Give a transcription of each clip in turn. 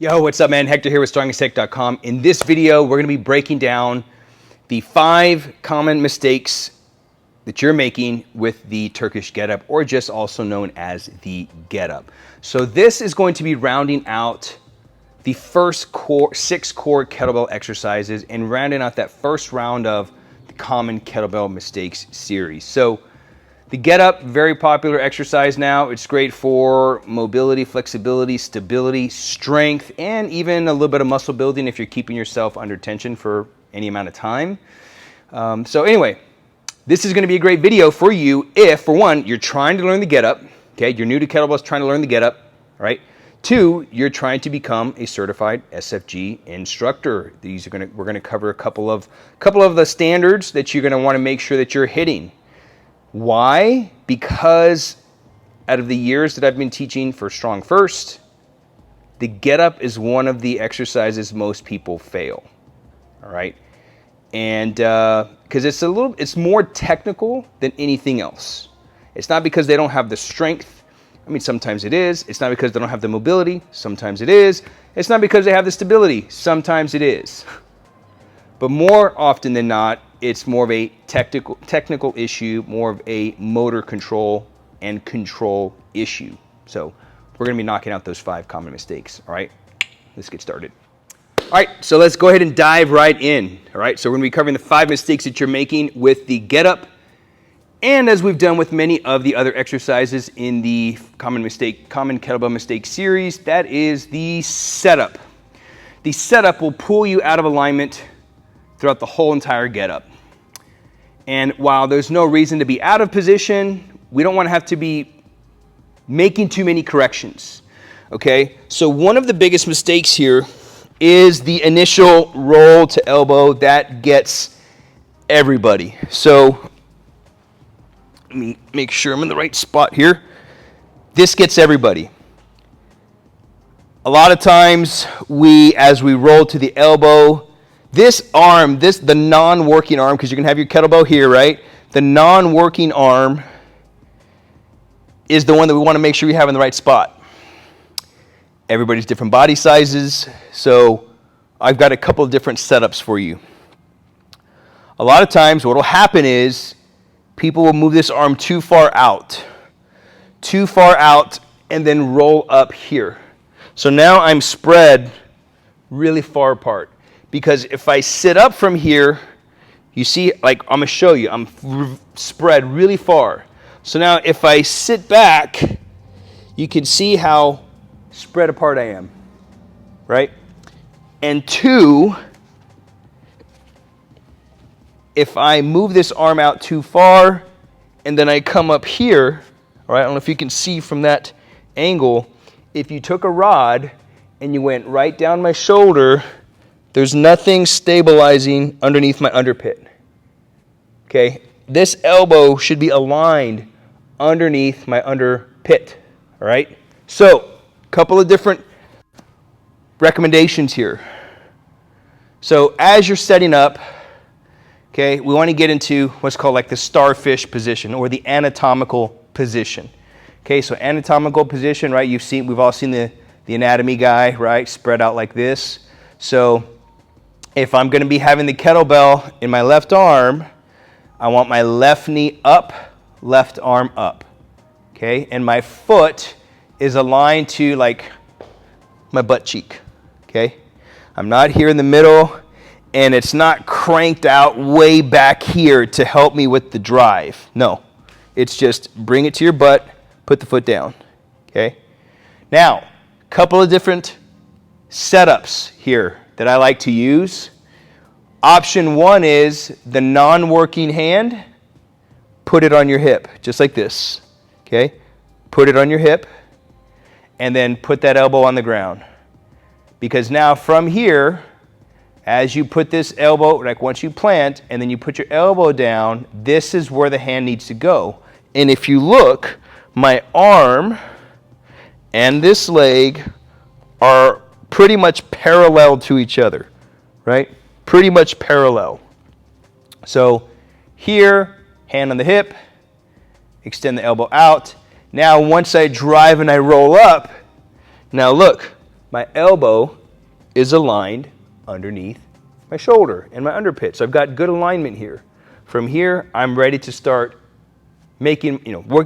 Yo, what's up, man? Hector here with StrongestTech.com. In this video, we're going to be breaking down the 5 common mistakes that you're making with the Turkish Getup, or just also known as the Getup. So this is going to be rounding out the first 6 core kettlebell exercises and rounding out that first round of the common kettlebell mistakes series. So the Getup, very popular exercise now. It's great for mobility, flexibility, stability, strength, and even a little bit of muscle building if you're keeping yourself under tension for any amount of time. So anyway, this is going to be a great video for you if, for one, you're trying to learn the Getup. Okay, you're new to kettlebells, trying to learn the Getup. All right. 2, you're trying to become a certified SFG instructor. We're going to cover a couple of the standards that you're going to want to make sure that you're hitting. Why? Because out of the years that I've been teaching for Strong First, the Getup is one of the exercises most people fail. All right, and because it's more technical than anything else. It's not because they don't have the strength. I mean, sometimes it is. It's not because they don't have the mobility. Sometimes it is. It's not because they have the stability. Sometimes it is. But more often than not, it's more of a technical issue, more of a motor control and control issue. So we're going to be knocking out those 5 common mistakes. All right, let's get started. All right, so let's go ahead and dive right in. All right, so we're going to be covering the 5 mistakes that you're making with the Getup. And as we've done with many of the other exercises in the common kettlebell mistake series, that is the setup. The setup will pull you out of alignment throughout the whole entire Getup. And while there's no reason to be out of position, we don't want to have to be making too many corrections. Okay, so one of the biggest mistakes here is the initial roll to elbow. That gets everybody. So let me make sure I'm in the right spot here. This gets everybody. A lot of times as we roll to the elbow, this arm, the non-working arm, because you can have your kettlebell here, right? The non-working arm is the one that we want to make sure we have in the right spot. Everybody's different body sizes, so I've got a couple of different setups for you. A lot of times what will happen is people will move this arm too far out, and then roll up here. So now I'm spread really far apart. Because if I sit up from here, you see, like I'm going to show you, I'm spread really far. So now if I sit back, you can see how spread apart I am, right? And 2, if I move this arm out too far, and then I come up here, all right, I don't know if you can see from that angle, if you took a rod and you went right down my shoulder, there's nothing stabilizing underneath my underpit. Okay, this elbow should be aligned underneath my underpit. All right, so a couple of different recommendations here. So as you're setting up, okay, we want to get into what's called like the starfish position or the anatomical position. Okay, so anatomical position, right? We've all seen the anatomy guy, right? Spread out like this. So if I'm going to be having the kettlebell in my left arm, I want my left knee up, left arm up, okay? And my foot is aligned to like my butt cheek, okay? I'm not here in the middle, and it's not cranked out way back here to help me with the drive. No, it's just bring it to your butt, put the foot down, okay? Now, a couple of different setups here that I like to use. Option 1 is the non-working hand. Put it on your hip, just like this. Okay? Put it on your hip, and then put that elbow on the ground. Because now from here, as you put this elbow, like once you plant, and then you put your elbow down, this is where the hand needs to go. And if you look, my arm and this leg are pretty much parallel to each other, right? Pretty much parallel. So here, hand on the hip, extend the elbow out. Now once I drive and I roll up, now look, my elbow is aligned underneath my shoulder and my underpit. So I've got good alignment here. From here, I'm ready to start making,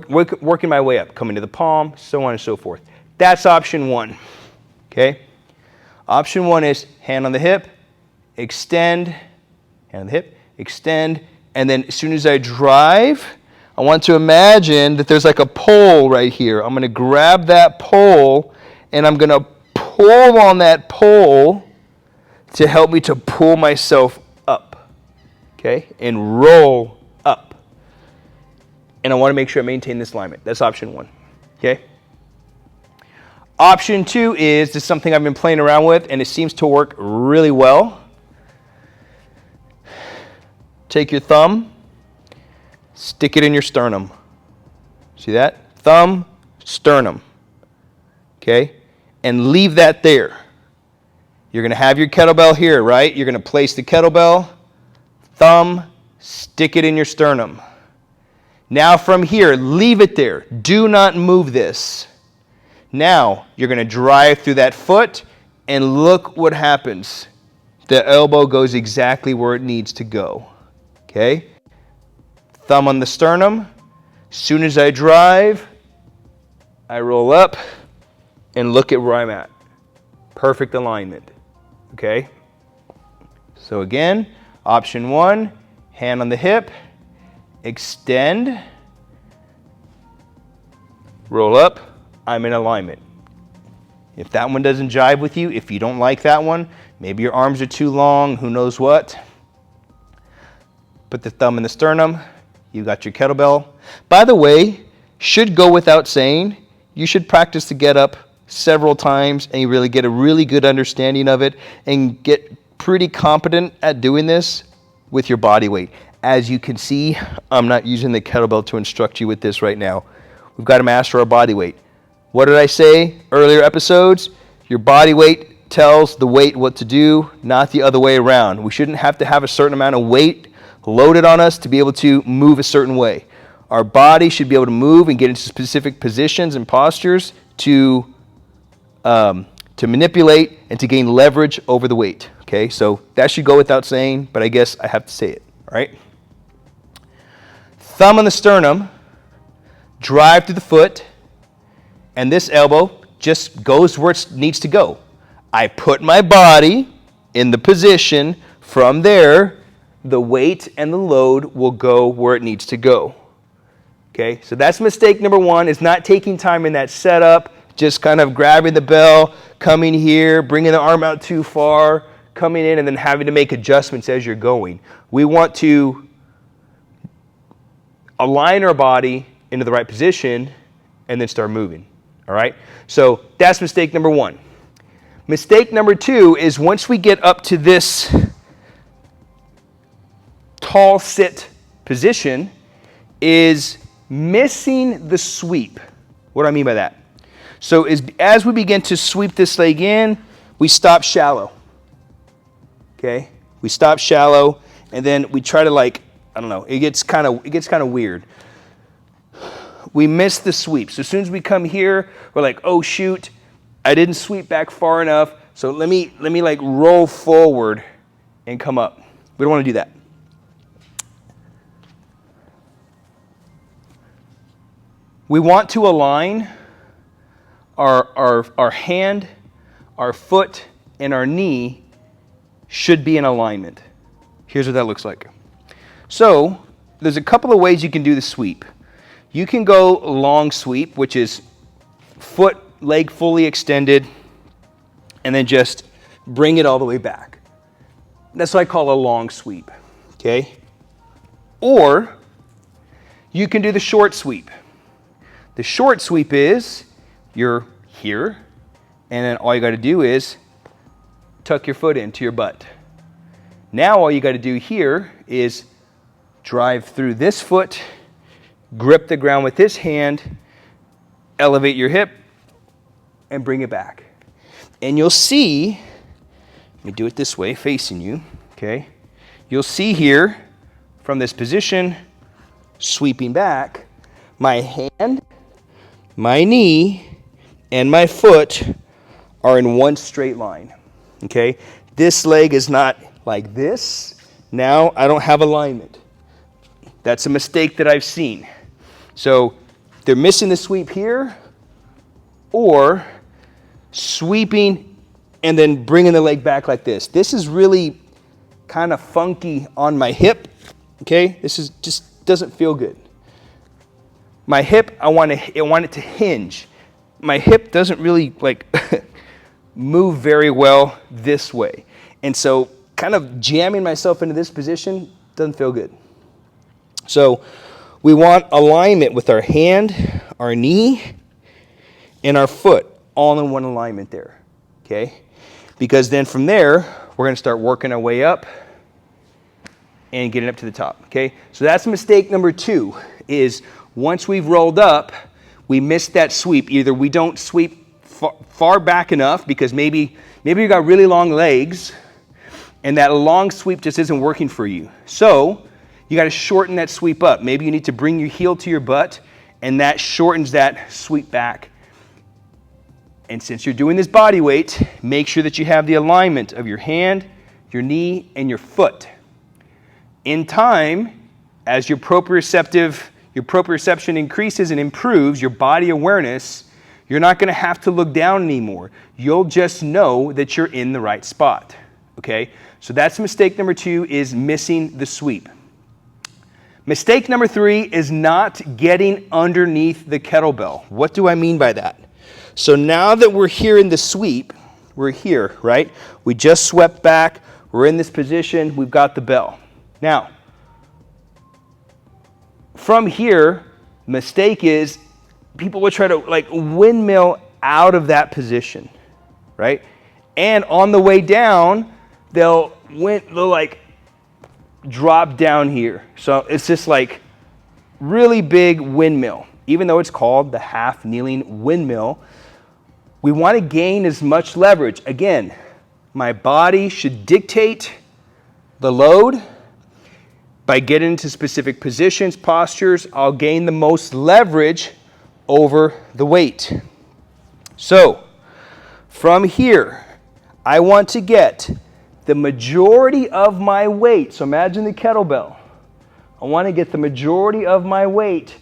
working my way up, coming to the palm, so on and so forth. That's option one, okay? Option one is hand on the hip, extend, hand on the hip, extend, and then as soon as I drive, I want to imagine that there's like a pole right here. I'm going to grab that pole and I'm going to pull on that pole to help me to pull myself up, okay, and roll up. And I want to make sure I maintain this alignment. That's option one, okay? Option two is this is something I've been playing around with and it seems to work really well. Take your thumb, stick it in your sternum. See that? Thumb, sternum. Okay? And leave that there. You're going to have your kettlebell here, right? You're going to place the kettlebell, thumb, stick it in your sternum. Now from here, leave it there. Do not move this. Now, you're going to drive through that foot and look what happens. The elbow goes exactly where it needs to go. Okay? Thumb on the sternum. As soon as I drive, I roll up and look at where I'm at. Perfect alignment. Okay? So again, option one, hand on the hip, extend, roll up, I'm in alignment. If that one doesn't jive with you, if you don't like that one, maybe your arms are too long, who knows what, put the thumb in the sternum, you got your kettlebell. By the way, should go without saying, you should practice the get up several times and you really get a really good understanding of it and get pretty competent at doing this with your body weight. As you can see, I'm not using the kettlebell to instruct you with this right now. We've got to master our body weight. What did I say earlier episodes? Your body weight tells the weight what to do, not the other way around. We shouldn't have to have a certain amount of weight loaded on us to be able to move a certain way. Our body should be able to move and get into specific positions and postures to manipulate and to gain leverage over the weight. Okay, so that should go without saying, but I guess I have to say it. All right. Thumb on the sternum, drive through the foot, and this elbow just goes where it needs to go. I put my body in the position. From there, the weight and the load will go where it needs to go. Okay, so that's mistake number one, is not taking time in that setup, just kind of grabbing the bell, coming here, bringing the arm out too far, coming in, and then having to make adjustments as you're going. We want to align our body into the right position and then start moving. All right? So that's mistake number one. Mistake number two is once we get up to this tall sit position is missing the sweep. What do I mean by that? So as we begin to sweep this leg in, we stop shallow. Okay? We stop shallow and then we try to it gets kind of weird. We miss the sweep. So as soon as we come here, we're like, oh shoot, I didn't sweep back far enough. So let me like roll forward and come up. We don't want to do that. We want to align our hand, our foot, and our knee should be in alignment. Here's what that looks like. So there's a couple of ways you can do the sweep. You can go long sweep, which is foot, leg fully extended, and then just bring it all the way back. That's what I call a long sweep, okay? Or you can do the short sweep. The short sweep is you're here, and then all you got to do is tuck your foot into your butt. Now all you got to do here is drive through this foot, grip the ground with this hand, elevate your hip, and bring it back. And you'll see, let me do it this way, facing you, okay? You'll see here, from this position, sweeping back, my hand, my knee, and my foot are in one straight line, okay? This leg is not like this. Now I don't have alignment. That's a mistake that I've seen. So they're missing the sweep here, or sweeping and then bringing the leg back like this. This is really kind of funky on my hip, okay? This is just doesn't feel good. My hip, I want it to hinge. My hip doesn't really like move very well this way. And so kind of jamming myself into this position doesn't feel good. So we want alignment with our hand, our knee, and our foot all in one alignment there, okay? Because then from there, we're going to start working our way up and getting up to the top, okay? So that's mistake number 2, is once we've rolled up, we miss that sweep. Either we don't sweep far back enough because maybe you got really long legs and that long sweep just isn't working for you. So you got to shorten that sweep up. Maybe you need to bring your heel to your butt, and that shortens that sweep back. And since you're doing this body weight, make sure that you have the alignment of your hand, your knee, and your foot. In time, as your proprioception increases and improves, your body awareness, you're not going to have to look down anymore. You'll just know that you're in the right spot, okay? So that's mistake number 2, is missing the sweep. Mistake number 3 is not getting underneath the kettlebell. What do I mean by that? So now that we're here in the sweep, we're here, right? We just swept back, we're in this position, we've got the bell. Now, from here, mistake is people will try to like windmill out of that position, right? And on the way down, they'll like drop down here. So it's just like really big windmill. Even though it's called the half kneeling windmill, we want to gain as much leverage. Again, my body should dictate the load. By getting into specific positions, postures, I'll gain the most leverage over the weight. So from here, I want to get the majority of my weight. So imagine the kettlebell. I want to get the majority of my weight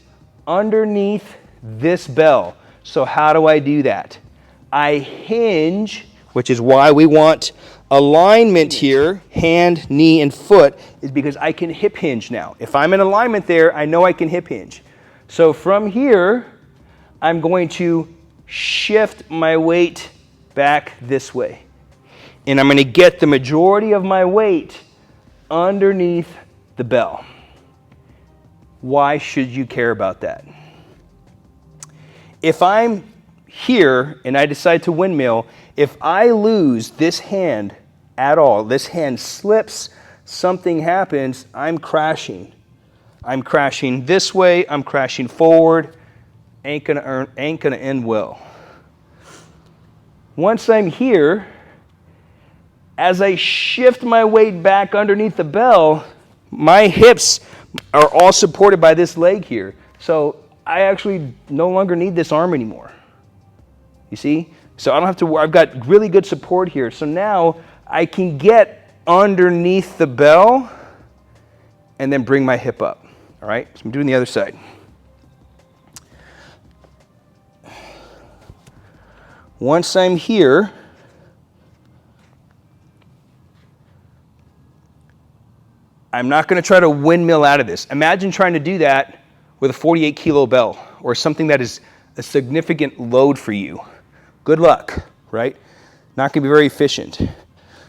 underneath this bell. So how do I do that? I hinge, which is why we want alignment here, hand, knee, and foot, is because I can hip hinge now. If I'm in alignment there, I know I can hip hinge. So from here, I'm going to shift my weight back this way. And I'm going to get the majority of my weight underneath the bell. Why should you care about that? If I'm here and I decide to windmill, if I lose this hand at all, this hand slips, something happens, I'm crashing. I'm crashing this way, I'm crashing forward, ain't gonna end well. Once I'm here, as I shift my weight back underneath the bell, my hips are all supported by this leg here. So I actually no longer need this arm anymore. You see? So I don't have to worry. I've got really good support here. So now I can get underneath the bell and then bring my hip up. All right? So I'm doing the other side. Once I'm here, I'm not going to try to windmill out of this. Imagine trying to do that with a 48 kilo bell or something that is a significant load for you. Good luck, right? Not going to be very efficient.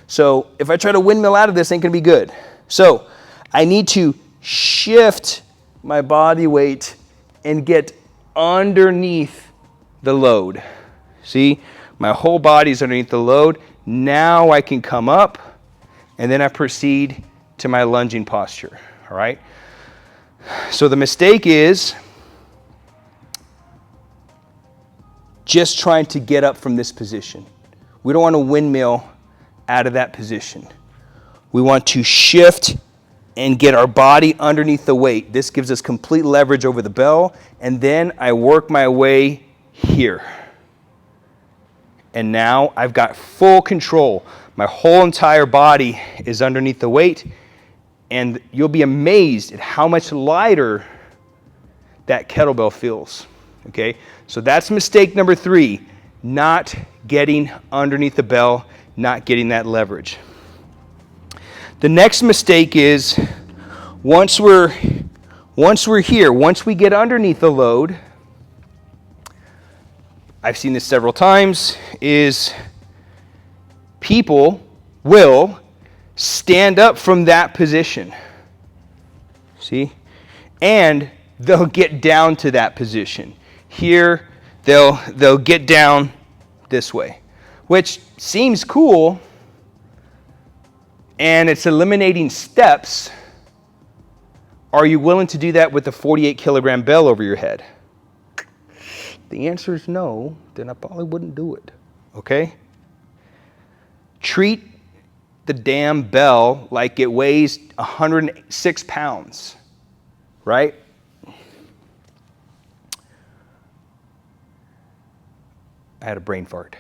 So if I try to windmill out of this, it ain't going to be good. So I need to shift my body weight and get underneath the load. See, my whole body's underneath the load. Now I can come up and then I proceed to my lunging posture, all right? So the mistake is just trying to get up from this position. We don't want to windmill out of that position. We want to shift and get our body underneath the weight. This gives us complete leverage over the bell, and then I work my way here. And now I've got full control. My whole entire body is underneath the weight, and you'll be amazed at how much lighter that kettlebell feels. Okay, so that's mistake number 3, not getting underneath the bell, not getting that leverage. The next mistake is once we're here, once we get underneath the load, I've seen this several times, is people will stand up from that position. See? And they'll get down to that position. Here, they'll get down this way, which seems cool, and it's eliminating steps. Are you willing to do that with a 48 kilogram bell over your head? The answer is no, then I probably wouldn't do it, okay? Treat the damn bell like it weighs 106 pounds, right? I had a brain fart.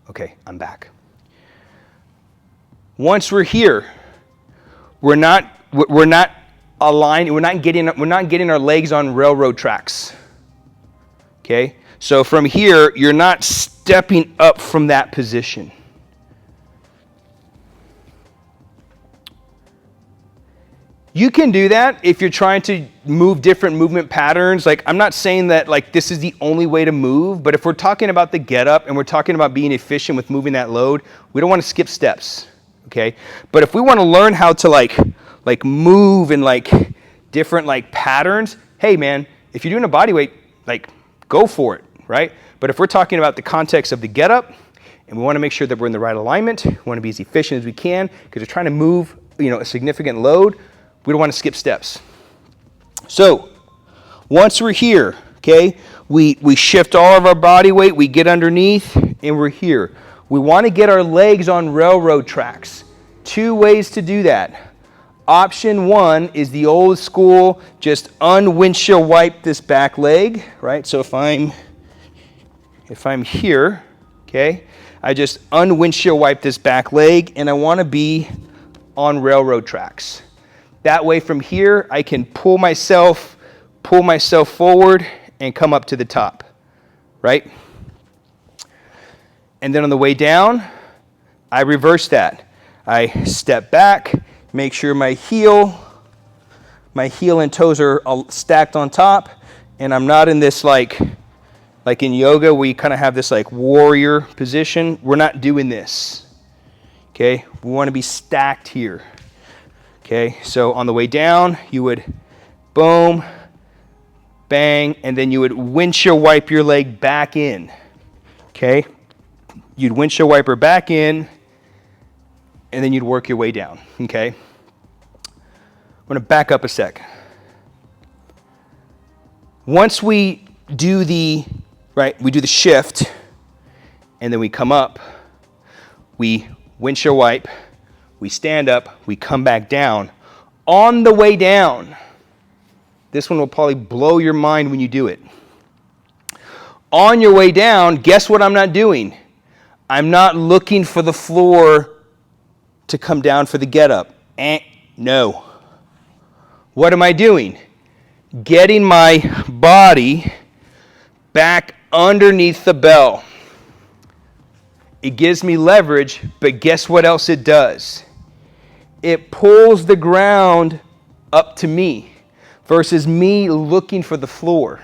Okay, I'm back. Once we're here, we're not aligned, we're not getting our legs on railroad tracks. Okay? So from here, you're not stepping up from that position. You can do that if you're trying to move different movement patterns. Like, I'm not saying that like this is the only way to move, but if we're talking about the get up and we're talking about being efficient with moving that load, we don't want to skip steps, okay? But if we want to learn how to like move in like different like patterns, hey man, if you're doing a body weight, like go for it, right? But if we're talking about the context of the get up and we want to make sure that we're in the right alignment, we want to be as efficient as we can because we're trying to move, a significant load, we don't want to skip steps. So once we're here, okay, we shift all of our body weight, we get underneath, and we're here. We want to get our legs on railroad tracks. 2 ways to do that. Option 1 is the old school, just unwindshield wipe this back leg, right? So if I'm here, okay, I just unwindshield wipe this back leg, and I want to be on railroad tracks. That way from here, I can pull myself forward and come up to the top, right? And then on the way down, I reverse that. I step back, make sure my heel and toes are stacked on top, and I'm not in this like in yoga where you kind of have this like warrior position. We're not doing this, okay? We want to be stacked here. Okay, so on the way down, you would boom, bang, and then you would windshield wipe your leg back in. Okay, you'd windshield wiper back in, and then you'd work your way down. Okay, I'm going to back up a sec. Once we do the shift, and then we come up, we windshield wipe, we stand up, we come back down. On the way down, this one will probably blow your mind when you do it. On your way down, guess what I'm not doing? I'm not looking for the floor to come down for the get up. No. What am I doing? Getting my body back underneath the bell. It gives me leverage, but guess what else it does? It pulls the ground up to me versus me looking for the floor.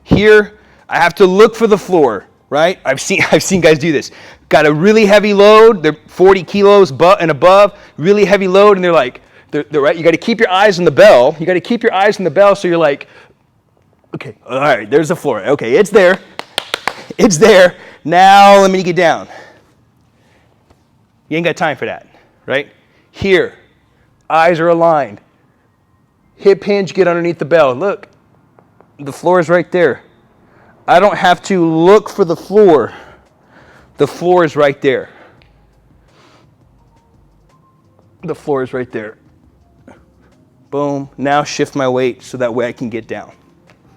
Here, I have to look for the floor, right? I've seen guys do this. Got a really heavy load, they're 40 kilos and above, really heavy load, and they're right. You got to keep your eyes on the bell. You got to keep your eyes on the bell, so you're like, okay, all right, there's the floor. Okay, it's there. It's there. Now let me get down. You ain't got time for that, right? Here, eyes are aligned. Hip hinge, get underneath the bell. Look, the floor is right there. I don't have to look for the floor. The floor is right there. The floor is right there. Boom. Now shift my weight so that way I can get down.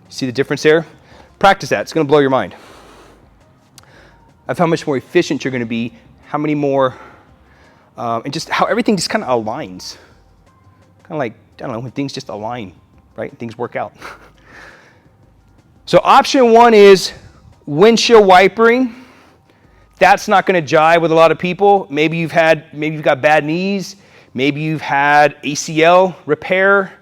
See the difference there? Practice that. It's going to blow your mind. of how much more efficient you're going to be, how many more, and just how everything just kind of aligns. Kind of like, I don't know, when things just align, right? Things work out. So option one is windshield wipering. That's not going to jive with a lot of people. Maybe you've got bad knees. Maybe you've had ACL repair.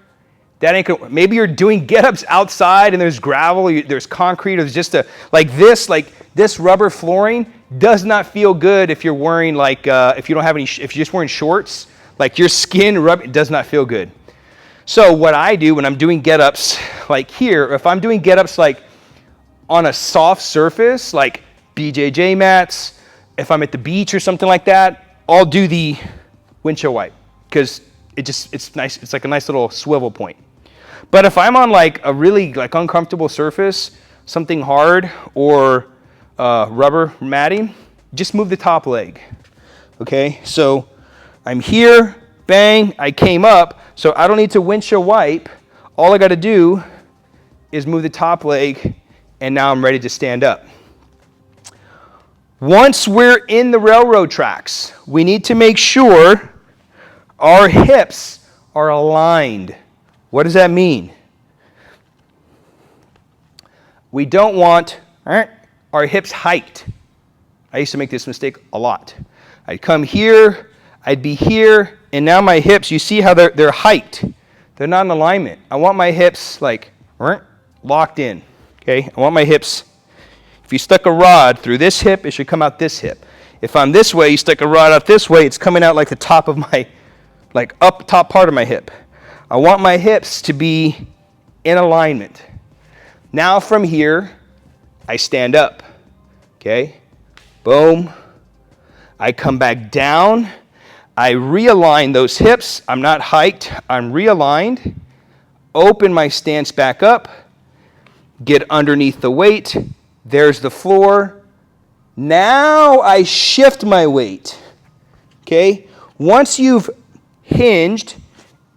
That ain't gonna, maybe you're doing get-ups outside and there's gravel, there's concrete, or there's just like this rubber flooring does not feel good if you're wearing if you're just wearing shorts, like your skin it does not feel good. So what I do when I'm doing get-ups like here, if I'm doing get-ups like on a soft surface, like BJJ mats, if I'm at the beach or something like that, I'll do the windshield wipe because it's nice. It's like a nice little swivel point. But if I'm on like a really uncomfortable surface, something hard or rubber matting, just move the top leg. Okay, so I'm here, bang, I came up, so I don't need to windshield wipe. All I got to do is move the top leg, and now I'm ready to stand up. Once we're in the railroad tracks, we need to make sure our hips are aligned. What does that mean? We don't want our hips hiked. I used to make this mistake a lot. I'd come here, I'd be here, and now my hips, you see how they're hiked. They're not in alignment. I want my hips locked in. Okay? I want my hips. If you stuck a rod through this hip, it should come out this hip. If I'm this way, you stick a rod out this way, it's coming out like the top of my, up top part of my hip. I want my hips to be in alignment. Now from here, I stand up. Okay? Boom. I come back down. I realign those hips. I'm not hiked. I'm realigned. Open my stance back up. Get underneath the weight. There's the floor. Now I shift my weight. Okay? Once you've hinged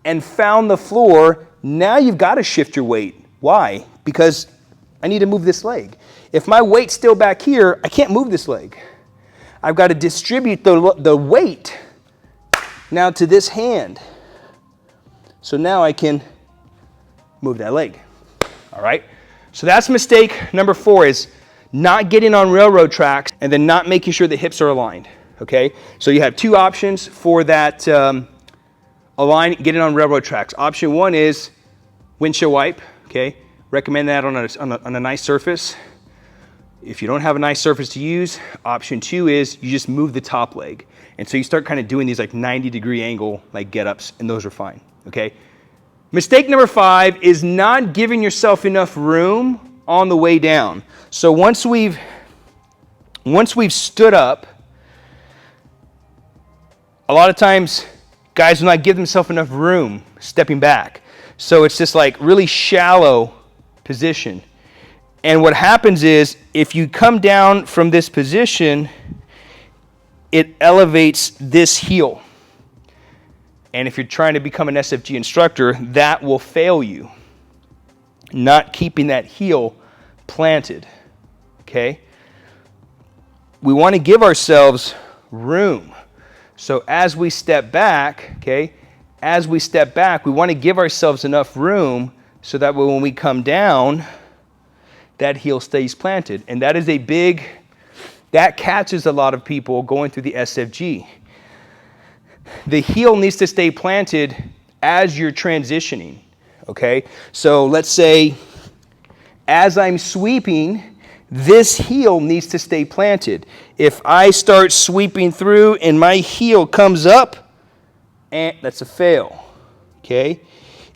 and found the floor, now you've got to shift your weight. Why? Because I need to move this leg. If my weight's still back here, I can't move this leg. I've got to distribute the weight now to this hand. So now I can move that leg. All right? So that's mistake number 4 is not getting on railroad tracks and then not making sure the hips are aligned. Okay? So you have 2 options for that getting on railroad tracks. Option 1 is windshield wipe. Okay? Recommend that on a nice surface. If you don't have a nice surface to use, option 2 is you just move the top leg. And so you start kind of doing these 90-degree angle get-ups, and those are fine, okay? Mistake number 5 is not giving yourself enough room on the way down. So once we've stood up, a lot of times guys will not give themselves enough room stepping back. So it's just really shallow position. And what happens is, if you come down from this position, it elevates this heel. And if you're trying to become an SFG instructor, that will fail you. Not keeping that heel planted. Okay? We want to give ourselves room. So as we step back, we want to give ourselves enough room so that when we come down, that heel stays planted. And that is that catches a lot of people going through the SFG. The heel needs to stay planted as you're transitioning, okay? So let's say as I'm sweeping, this heel needs to stay planted. If I start sweeping through and my heel comes up, that's a fail, okay?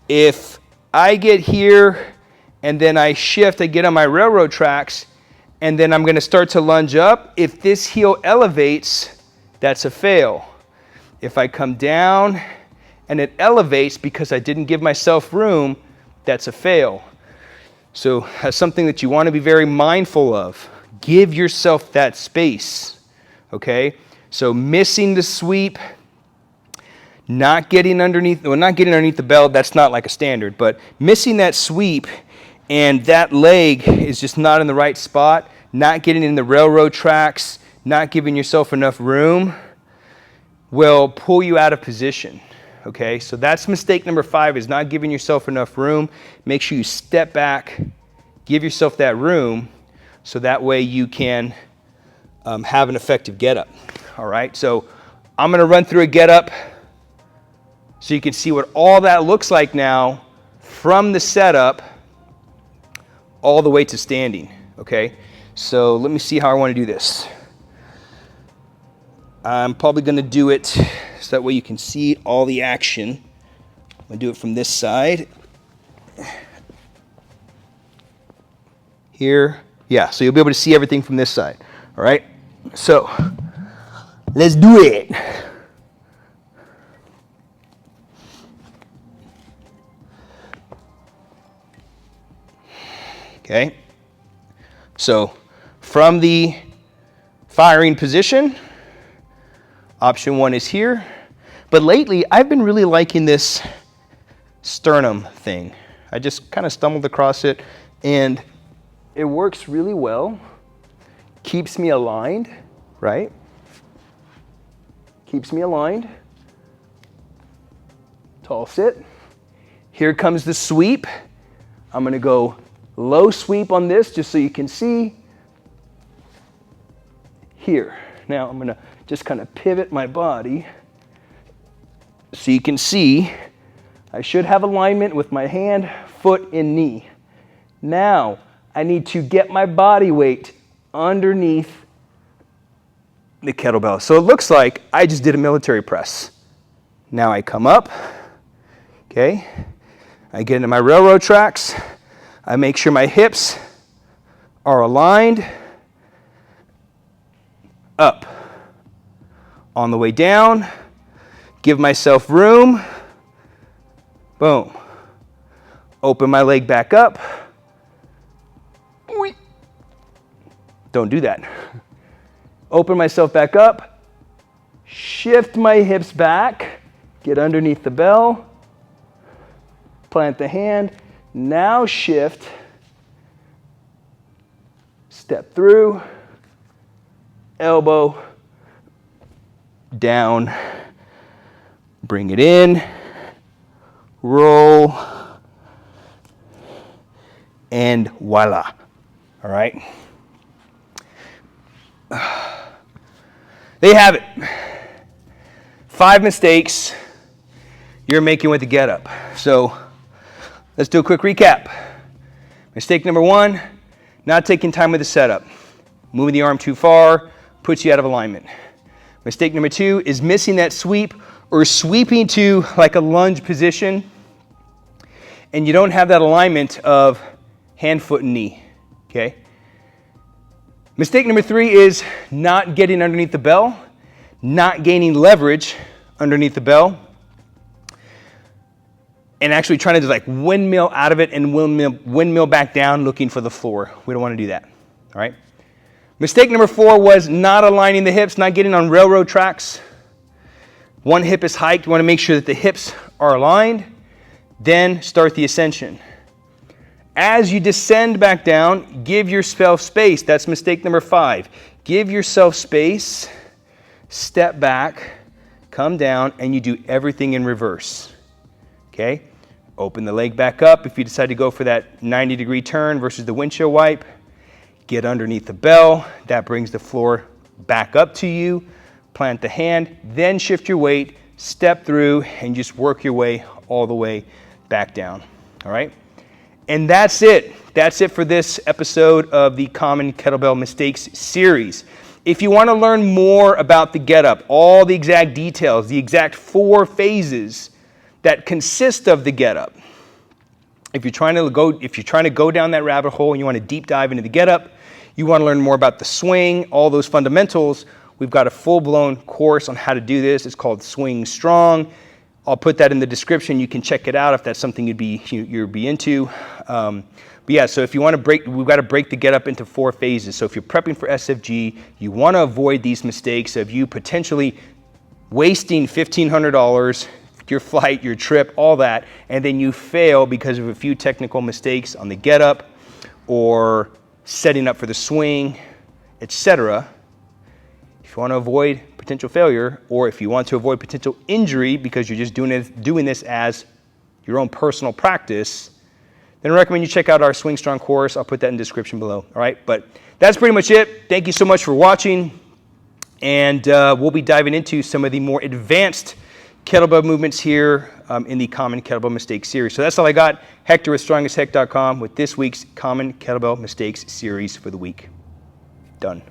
If I get here and then I shift, I get on my railroad tracks, and then I'm going to start to lunge up. If this heel elevates, that's a fail. If I come down and it elevates because I didn't give myself room, that's a fail. So that's something that you want to be very mindful of. Give yourself that space, okay? So missing the sweep, not getting underneath the belt, that's not a standard, but missing that sweep and that leg is just not in the right spot, not getting in the railroad tracks, not giving yourself enough room will pull you out of position. Okay, so that's mistake number 5, is not giving yourself enough room. Make sure you step back, give yourself that room, so that way you can have an effective get-up. All right, so I'm gonna run through a get-up so you can see what all that looks like now from the setup all the way to standing, okay? So let me see how I wanna do this. I'm probably gonna do it so that way you can see all the action. I'm gonna do it from this side. Here, yeah, so you'll be able to see everything from this side, all right? So, let's do it. Okay, so from the firing position, option 1 is here. But lately, I've been really liking this sternum thing. I just kind of stumbled across it, and it works really well. Keeps me aligned, right? Keeps me aligned. Tall sit. Here comes the sweep. I'm gonna go low sweep on this just so you can see. Here. Now I'm gonna just kind of pivot my body so you can see I should have alignment with my hand, foot, and knee. Now I need to get my body weight underneath the kettlebell. So it looks like I just did a military press. Now I come up, okay? I get into my railroad tracks. I make sure my hips are aligned. Up. On the way down, give myself room. Boom. Open my leg back up. Don't do that. Open myself back up. Shift my hips back. Get underneath the bell. Plant the hand. Now shift. Step through. Elbow. Down. Bring it in. Roll. And voila. All right. There you have it. 5 mistakes you're making with the get-up. So let's do a quick recap. Mistake number 1, not taking time with the setup. Moving the arm too far puts you out of alignment. Mistake number 2 is missing that sweep or sweeping to like a lunge position, and you don't have that alignment of hand, foot, and knee, okay? Mistake number 3 is not getting underneath the bell, not gaining leverage underneath the bell, and actually trying to just like windmill out of it and windmill back down looking for the floor. We don't want to do that, all right? Mistake number 4 was not aligning the hips, not getting on railroad tracks. One hip is hiked. You want to make sure that the hips are aligned. Then start the ascension. As you descend back down, give yourself space. That's mistake number 5. Give yourself space, step back, come down, and you do everything in reverse. Okay? Open the leg back up if you decide to go for that 90-degree turn versus the windshield wipe. Get underneath the bell. That brings the floor back up to you. Plant the hand, then shift your weight, step through, and just work your way all the way back down. All right? And that's it. That's it for this episode of the Common Kettlebell Mistakes series. If you want to learn more about the get-up, all the exact details, the exact 4 phases that consist of the get-up, if you're trying to go down that rabbit hole and you want to deep dive into the get-up, you want to learn more about the swing, all those fundamentals, we've got a full-blown course on how to do this. It's called Swing Strong. I'll put that in the description. You can check it out if that's something you'd be into. But yeah, so if you want to we've got to break the get-up into 4 phases. So if you're prepping for SFG, you want to avoid these mistakes of you potentially wasting $1,500, your flight, your trip, all that, and then you fail because of a few technical mistakes on the get-up or setting up for the swing, etc. If you want to avoid potential failure, or if you want to avoid potential injury because you're just doing this as your own personal practice, then I recommend you check out our Swing Strong course. I'll put that in the description below. All right, but that's pretty much it. Thank you so much for watching, and we'll be diving into some of the more advanced kettlebell movements here in the Common Kettlebell Mistakes series. So that's all I got. Hector with StrongAsHeck.com with this week's Common Kettlebell Mistakes series for the week. Done.